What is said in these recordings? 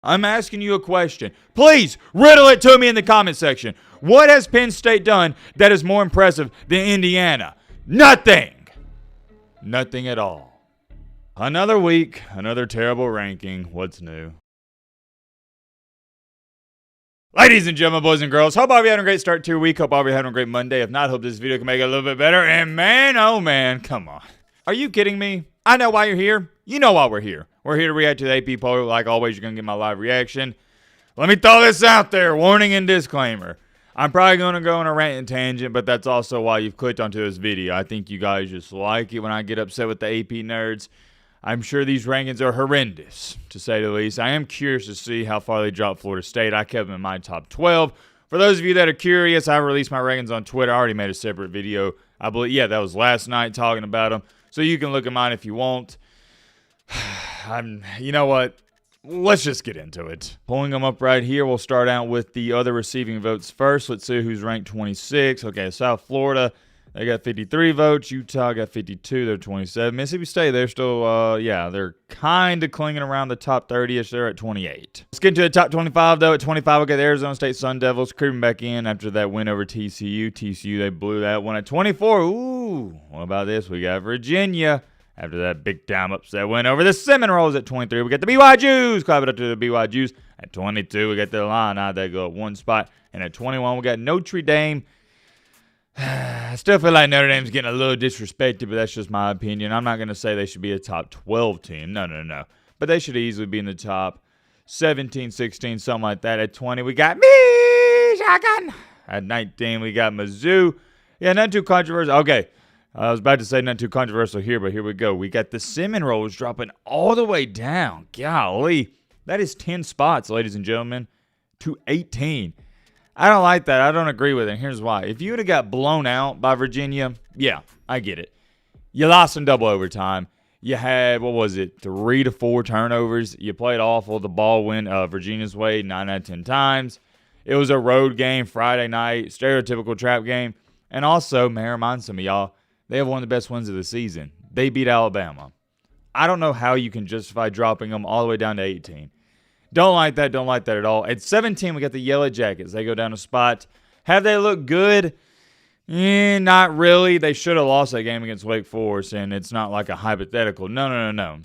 I'm asking you a question. Please riddle it to me in the comment section. What has Penn State done that is more impressive than Indiana? Nothing. Nothing at all. Another week, another terrible ranking. What's new? Ladies and gentlemen, boys and girls, hope all of you having a great start to your week. Hope all of you having a great Monday. If not, hope this video can make it a little bit better. And man, oh man, come on. Are you kidding me? I know why you're here. You know why we're here. We're here to react to the AP poll. Like always, you're going to get my live reaction. Let me throw this out there. Warning and disclaimer. I'm probably going to go on a rant and tangent, but that's also why you've clicked onto this video. I think you guys just like it when I get upset with the AP nerds. I'm sure these rankings are horrendous, to say the least. I am curious to see how far they dropped Florida State. I kept them in my top 12. For those of you that are curious, I released my rankings on Twitter. I already made a separate video. I believe, yeah, that was last night talking about them. So you can look at mine if you want. You know what? Let's just get into it. Pulling them up right here, we'll start out with the other receiving votes first. Let's see who's ranked 26. Okay, South Florida, they got 53 votes. Utah got 52. They're 27. Mississippi State, they're still, they're kind of clinging around the top 30-ish. They're at 28. Let's get into the top 25, though. At 25, we got the Arizona State Sun Devils creeping back in after that win over TCU. TCU, they blew that one. At 24, ooh, what about this? We got Virginia. After that big-time upset win over the Seminoles at 23, we got the BYUs. Clap it up to the BYUs. At 22, we got the Illini. They go up one spot. And at 21, we got Notre Dame. I still feel like Notre Dame's getting a little disrespected, but that's just my opinion. I'm not going to say they should be a top 12 team. No. But they should easily be in the top 17, 16, something like that. At 20, we got Michigan. At 19, we got Mizzou. Yeah, not too controversial. Okay. I was about to say not too controversial here, but here we go. We got the Seminoles dropping all the way down. Golly. That is 10 spots, ladies and gentlemen, to 18. I don't like that. I don't agree with it. And here's why. If you would have got blown out by Virginia, yeah, I get it. You lost in double overtime. You had, 3 to 4 turnovers. You played awful. The ball went Virginia's way 9 out of 10 times. It was a road game, Friday night, stereotypical trap game. And also, may I remind some of y'all, they have one of the best wins of the season. They beat Alabama. I don't know how you can justify dropping them all the way down to 18. Don't like that at all. At 17, we got the Yellow Jackets. They go down a spot. Have they looked good? Not really. They should have lost that game against Wake Forest, and it's not like a hypothetical. No.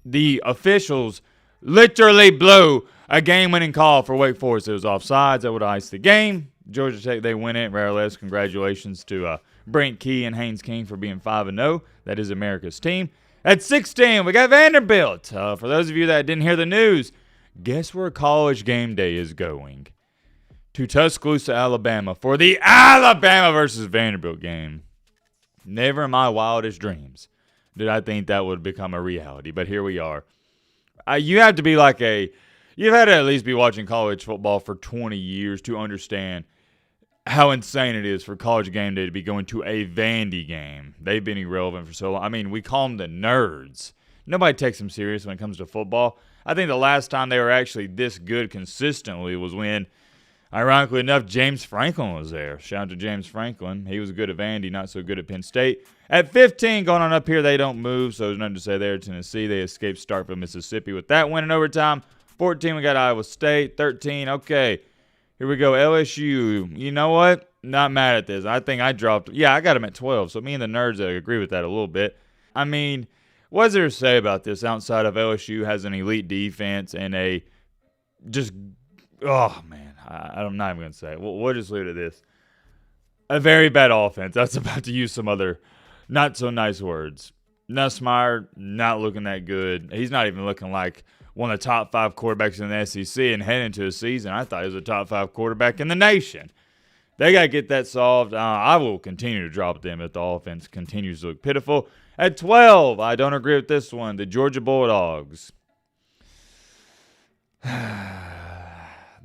The officials literally blew a game-winning call for Wake Forest. It was offsides. That would have iced the game. Georgia Tech, they win it. Rare less. Congratulations to Brent Key and Haynes King for being 5-0. That is America's team. At 16, we got Vanderbilt. For those of you that didn't hear the news, guess where College Game Day is going? To Tuscaloosa, Alabama for the Alabama versus Vanderbilt game. Never in my wildest dreams did I think that would become a reality, but here we are. You have to be you've had to at least be watching college football for 20 years to understand how insane it is for College Game Day to be going to a Vandy game. They've been irrelevant for so long. I mean, we call them the nerds. Nobody takes them serious when it comes to football. I think the last time they were actually this good consistently was when, ironically enough, James Franklin was there. Shout out to James Franklin. He was good at Vandy, not so good at Penn State. At 15, going on up here, they don't move, so there's nothing to say there. Tennessee, they escaped Starkville, Mississippi with that win in overtime. 14, we got Iowa State. 13, okay. Here we go, LSU. You know what? Not mad at this. I think I dropped. Yeah, I got them at 12. So me and the nerds agree with that a little bit. I mean, what is there to say about this outside of LSU has an elite defense and oh, man. I'm not even going to say it. We'll just leave it at this. A very bad offense. I was about to use some other not so nice words. Nussmeier, not looking that good. He's not even looking like one of the top 5 quarterbacks in the SEC, and heading into the season, I thought he was a top 5 quarterback in the nation. They got to get that solved. I will continue to drop them if the offense continues to look pitiful. At 12, I don't agree with this one, the Georgia Bulldogs. The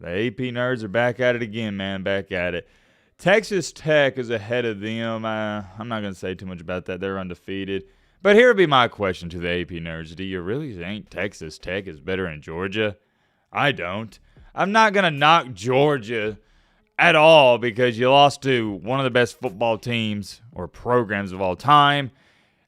AP nerds are back at it again, man, back at it. Texas Tech is ahead of them. I'm not going to say too much about that. They're undefeated. But here would be my question to the AP nerds. Do you really think Texas Tech is better than Georgia? I don't. I'm not going to knock Georgia at all because you lost to one of the best football teams or programs of all time.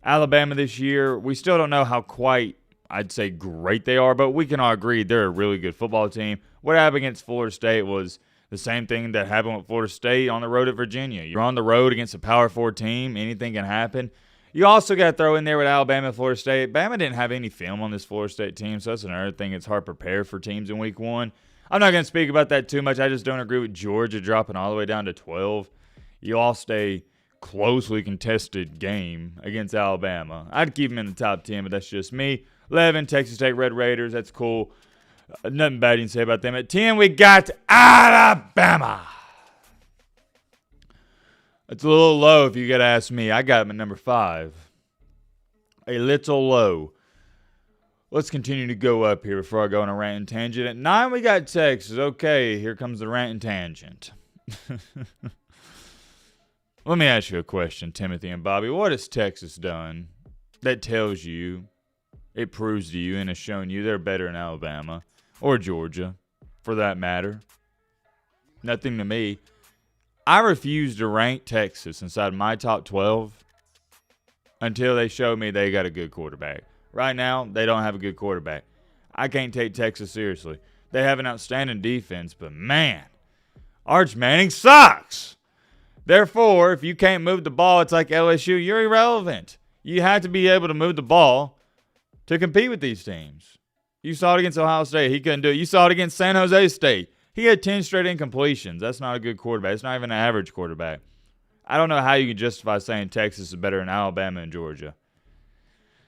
Alabama this year, we still don't know how quite I'd say great they are, but we can all agree they're a really good football team. What happened against Florida State was the same thing that happened with Florida State on the road at Virginia. You're on the road against a Power 4 team. Anything can happen. You also got to throw in there with Alabama and Florida State. Bama didn't have any film on this Florida State team, so that's another thing. It's hard to prepare for teams in week 1. I'm not going to speak about that too much. I just don't agree with Georgia dropping all the way down to 12. You lost a closely contested game against Alabama. I'd keep them in the top 10, but that's just me. 11, Texas State Red Raiders. That's cool. Nothing bad you can say about them. At 10, we got Alabama. It's a little low if you got to ask me. I got them at number 5. A little low. Let's continue to go up here before I go on a rant and tangent. At 9, we got Texas. Okay, here comes the rant and tangent. Let me ask you a question, Timothy and Bobby. What has Texas done that tells you, it proves to you, and has shown you they're better than Alabama or Georgia, for that matter? Nothing to me. I refuse to rank Texas inside my top 12 until they show me they got a good quarterback. Right now, they don't have a good quarterback. I can't take Texas seriously. They have an outstanding defense, but man, Arch Manning sucks. Therefore, if you can't move the ball, it's like LSU, you're irrelevant. You have to be able to move the ball to compete with these teams. You saw it against Ohio State. He couldn't do it. You saw it against San Jose State. He had 10 straight incompletions. That's not a good quarterback. It's not even an average quarterback. I don't know how you can justify saying Texas is better than Alabama and Georgia.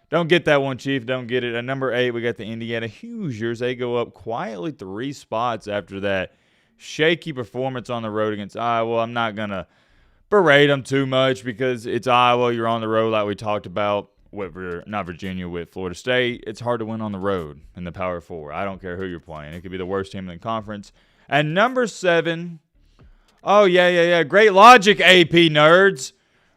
Don't get that one, Chief. Don't get it. At number 8, we got the Indiana Hoosiers. They go up quietly 3 spots after that shaky performance on the road against Iowa. I'm not going to berate them too much because it's Iowa. You're on the road like we talked about. Not Virginia, with Florida State. It's hard to win on the road in the Power 4. I don't care who you're playing. It could be the worst team in the conference. And number 7, oh, yeah. Great logic, AP nerds.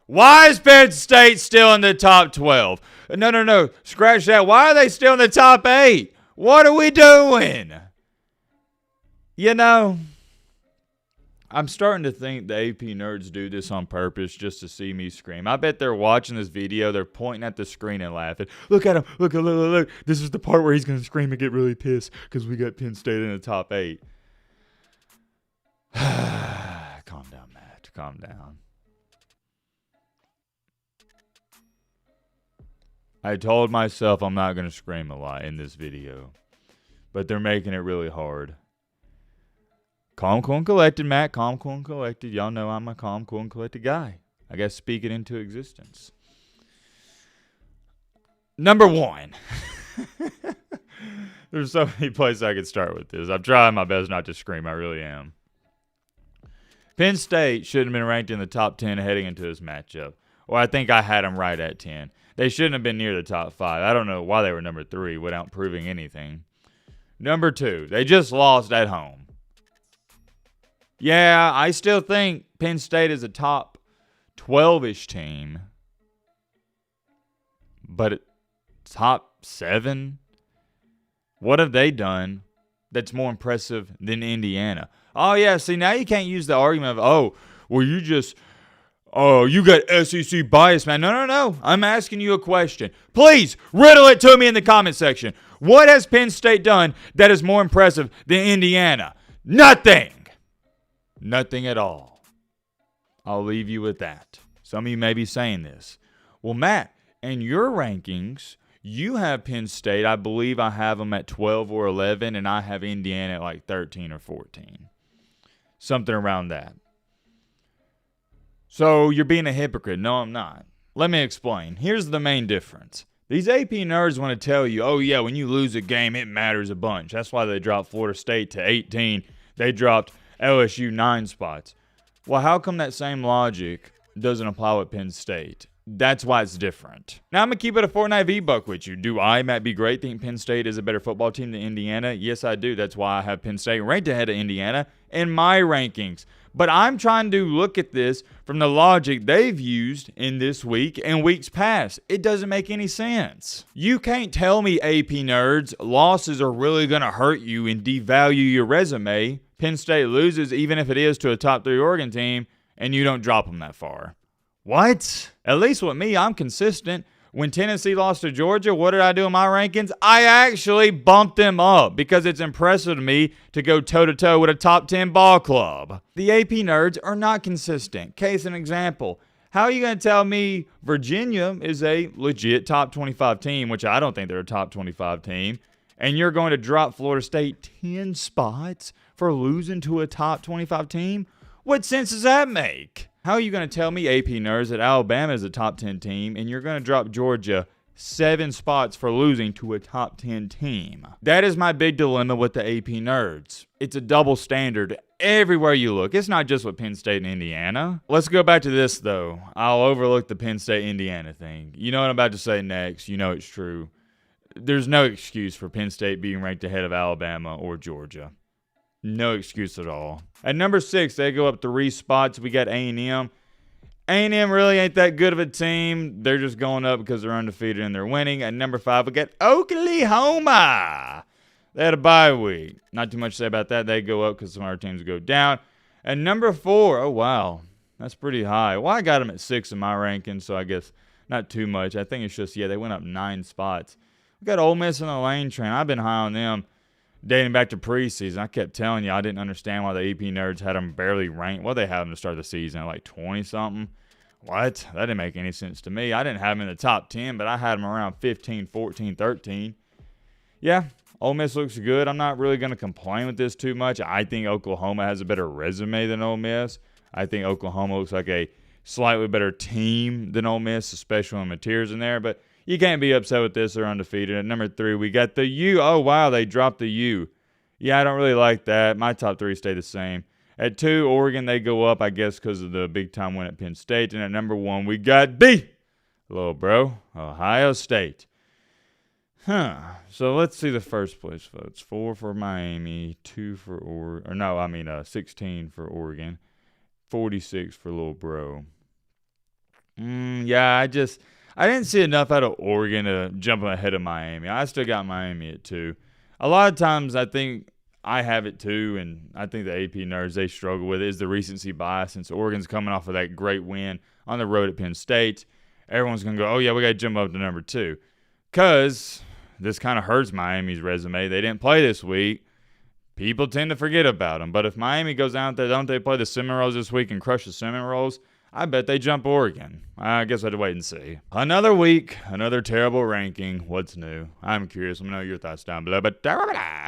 Why is Penn State still in the top 12? No. Scratch that. Why are they still in the top 8? What are we doing? You know, I'm starting to think the AP nerds do this on purpose just to see me scream. I bet they're watching this video. They're pointing at the screen and laughing. Look at him. Look. This is the part where he's going to scream and get really pissed because we got Penn State in the top 8. Calm down, Matt. Calm down. I told myself I'm not going to scream a lot in this video, but they're making it really hard. Calm, cool, and collected, Matt. Calm, cool, and collected. Y'all know I'm a calm, cool, and collected guy. I guess speak it into existence. Number 1. There's so many places I could start with this. I'm trying my best not to scream. I really am. Penn State shouldn't have been ranked in the top 10 heading into this matchup. Or I think I had them right at 10. They shouldn't have been near the top 5. I don't know why they were number 3 without proving anything. Number 2, they just lost at home. Yeah, I still think Penn State is a top 12-ish team. But top 7? What have they done that's more impressive than Indiana? Oh, yeah, see, now you can't use the argument of, you got SEC bias, man. No. I'm asking you a question. Please, riddle it to me in the comment section. What has Penn State done that is more impressive than Indiana? Nothing. Nothing at all. I'll leave you with that. Some of you may be saying this. Well, Matt, in your rankings, you have Penn State. I believe I have them at 12 or 11, and I have Indiana at like 13 or 14. Something around that. So you're being a hypocrite. No, I'm not. Let me explain. Here's the main difference. These AP nerds want to tell you, oh, yeah, when you lose a game, it matters a bunch. That's why they dropped Florida State to 18. They dropped LSU 9 spots. Well, how come that same logic doesn't apply with Penn State? That's why it's different. Now, I'm going to keep it a Fortnite V-Buck with you. Do I, MattBeGreat, think Penn State is a better football team than Indiana? Yes, I do. That's why I have Penn State ranked ahead of Indiana in my rankings. But I'm trying to look at this from the logic they've used in this week and weeks past. It doesn't make any sense. You can't tell me, AP nerds, losses are really going to hurt you and devalue your resume. Penn State loses, even if it is to a top 3 Oregon team, and you don't drop them that far. What? At least with me, I'm consistent. When Tennessee lost to Georgia, what did I do in my rankings? I actually bumped them up because it's impressive to me to go toe-to-toe with a top 10 ball club. The AP nerds are not consistent. Case in example, how are you going to tell me Virginia is a legit top 25 team, which I don't think they're a top 25 team, and you're going to drop Florida State 10 spots for losing to a top 25 team? What sense does that make? How are you going to tell me, AP nerds, that Alabama is a top 10 team and you're going to drop Georgia 7 spots for losing to a top 10 team? That is my big dilemma with the AP nerds. It's a double standard everywhere you look. It's not just with Penn State and Indiana. Let's go back to this, though. I'll overlook the Penn State-Indiana thing. You know what I'm about to say next. You know it's true. There's no excuse for Penn State being ranked ahead of Alabama or Georgia. No excuse at all. At number 6, they go up 3 spots. We got A&M. A&M really ain't that good of a team. They're just going up because they're undefeated and they're winning. At number 5, we got Oklahoma. They had a bye week. Not too much to say about that. They go up because some other teams go down. At number 4, oh, wow. That's pretty high. Well, I got them at 6 in my ranking, so I guess not too much. I think it's just, they went up 9 spots. We got Ole Miss in the lane train. I've been high on them dating back to preseason. I kept telling you I didn't understand why the AP nerds had them barely ranked. Well, they had them to start the season at like 20-something. What? That didn't make any sense to me. I didn't have them in the top 10, but I had them around 15, 14, 13. Yeah, Ole Miss looks good. I'm not really going to complain with this too much. I think Oklahoma has a better resume than Ole Miss. I think Oklahoma looks like a slightly better team than Ole Miss, especially when Mateer's in there. But you can't be upset with this. They're undefeated. At number 3, we got the U. Oh, wow, they dropped the U. Yeah, I don't really like that. My top 3 stay the same. At 2, Oregon, they go up, I guess, because of the big-time win at Penn State. And at number 1, we got B. Little bro, Ohio State. So let's see the first place votes. 4 for Miami, 2 for Oregon. Or no, I mean 16 for Oregon, 46 for little bro. Yeah, I didn't see enough out of Oregon to jump ahead of Miami. I still got Miami at 2. A lot of times I think I have it too, and I think the AP nerds, they struggle with it, is the recency bias. Since Oregon's coming off of that great win on the road at Penn State, everyone's going to go, oh, yeah, we got to jump up to number 2. Because this kind of hurts Miami's resume. They didn't play this week. People tend to forget about them. But if Miami goes out there, don't they play the Seminoles this week and crush the Seminoles? I bet they jump Oregon. I guess I had to wait and see. Another week, another terrible ranking. What's new? I'm curious. Let me know your thoughts down below. But